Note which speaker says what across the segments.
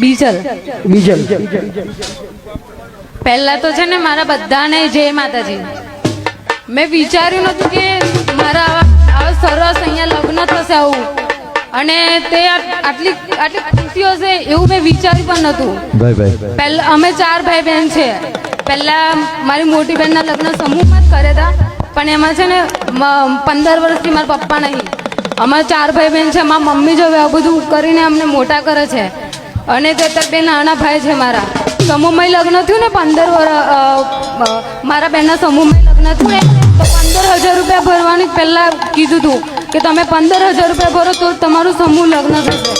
Speaker 1: બીજલ
Speaker 2: બીજલ
Speaker 1: પહેલા તો છે ને મારા બધાને જય માતાજી. મેં વિચાર્યું નતું કે મારા આવા સરસ અહીંયા લગ્ન થશે આવું, અને તે આટલી ખુશી હશે એવું મેં વિચાર્યું પણ નતું. પહેલા અમે 4 ભાઈ બહેન છે. પહેલા મારી મોટી બહેનના લગ્ન સમૂહમાં જ કર્યા હતા, પણ એમાં છે ને 15 વર્ષથી મારા પપ્પા નહીં. અમારા 4 ભાઈ બહેન છે. મારા મમ્મી જો આ બધું કરીને અમને મોટા કરે છે, અને તે 2 નાના ભાઈ છે મારા. સમૂહમાં લગ્ન થયું ને 15 વર્ષ મારા બહેનના સમૂહમાં લગ્ન થયું ને તો 15,000 રૂપિયા ભરવાની પહેલાં કીધું હતું કે તમે 15,000 રૂપિયા ભરો તો તમારું સમૂહ લગ્ન થશે.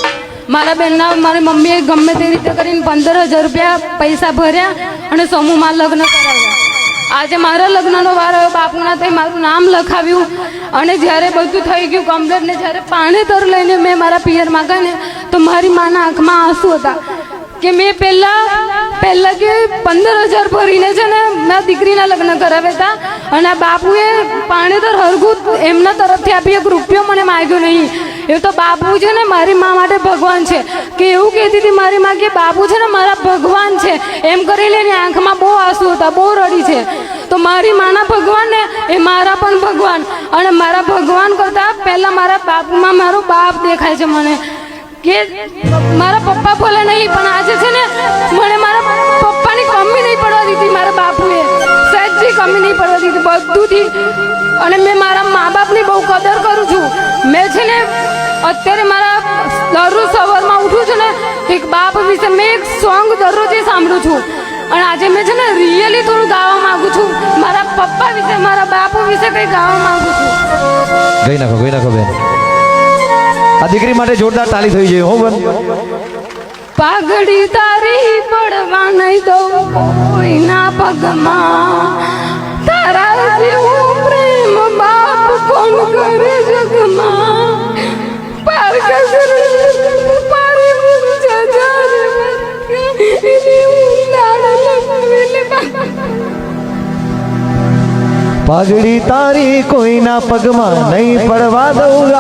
Speaker 1: મારા બહેનના મારી મમ્મીએ ગમે તે રીતે કરીને 15,000 રૂપિયા પૈસા ભર્યા અને સમૂહમાં લગ્ન કરાવ્યા. આજે મારા લગ્નનો વાર આવ્યો, બાપુના તે મારું નામ લખાવ્યું, અને જ્યારે બધું થઈ ગયું કમ્પ્લેટ ને જ્યારે પાણીતર લઈને મેં મારા પિયરમાં ગઈ ને તો મારી માના આંખમાં આંસુ હતા કે મેં પહેલાં કે 15,000 ભરીને છે ને મારા દીકરીના લગ્ન કરાવ્યા હતા, અને આ બાપુએ પાણીતર હરગું એમના તરફથી આપી 1 રૂપિયો મને માગ્યો નહીં. એ તો બાપુ છે ને મારી મા માટે ભગવાન છે, કે એવું કહેતી હતી મારી મા કે બાપુ છે ને મારા ભગવાન છે એમ કરીને એની આંખમાં બહુ આંસુ હતા, બહુ રડી છે. તો મારી માના ભગવાન ને એ મારા પણ ભગવાન, અને મારા ભગવાન કરતાં પહેલાં મારા બાપુમાં મારો બાપ દેખાય છે મને, કે મારા પપ્પા બોલે નહીં પણ આજે છે ને મને મારા પપ્પાની કમી નહીં પડવા દીધી. મારા બાપુએ સહેજ કમી નહીં પડવા દીધી બધુંથી, અને મેં મારા મા બાપની બહુ કદર કરું છું. મેં છે ને અત્યારે મારા દરરોજ સવારમાં ઉઠું છું ને એક બાપ વિશે મેં એક સોંગ દરરોજ સાંભળું છું, અને આજે મેં છે ને રિયલી થોડું ગાવા માંગુ છું. મારા પપ્પા વિશે મારા બાપુ વિશે કંઈ ગાવા માંગુ છું.
Speaker 2: ગઈ નાખો બેન. આ દીકરી માટે જોરદાર તાળી થઈ જાય. હો બેન,
Speaker 1: પાઘડી તારી પડવા નહીં દઉં કોઈના પગમાં, તારા જેવું પ્રેમ બાપ કોણ કરે જગમાં.
Speaker 2: પાઘડી તારી કોઈના પગમાં નહીં પડવા દઉં.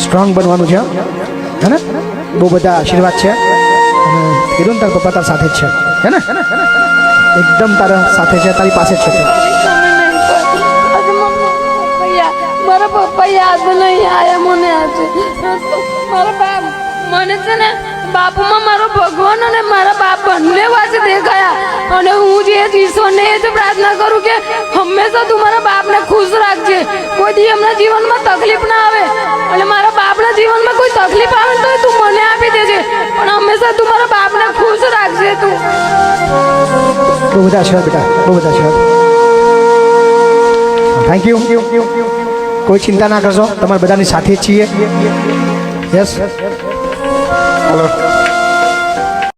Speaker 2: સ્ટ્રોંગ બનવાનું છે હે ને, બહુ બધા આશીર્વાદ છે, અને કીધું ને તારા પપ્પા તારા સાથે જ છે હે ને, એકદમ તારા સાથે છે, તારી પાસે જ છે.
Speaker 1: મારા પપ્પા યાદ નહીં આયા મને આજે. મારા બાપ મને છે ને બાપુમાં મારો ભગવાન અને મારા બાપ બંને વાંચે દેખાયા, અને હું જે ઈશ્વરને એ જ પ્રાર્થના કરું કે હંમેશા તું મારા બાપને ખુશ રાખજે, કોઈ દી એમના જીવનમાં તકલીફ ના આવે, અને મારા બાપના જીવનમાં કોઈ તકલીફ આવે તો તું મને આપી દેજે, પણ હંમેશા તું મારા બાપને ખુશ રાખજે. તું
Speaker 2: બહુ બધા છે બેટા, બહુ બધા છે. Thank you. કોઈ ચિંતા ના કરશો, તમારા બધાની સાથે જ છીએ. યસ. હેલો.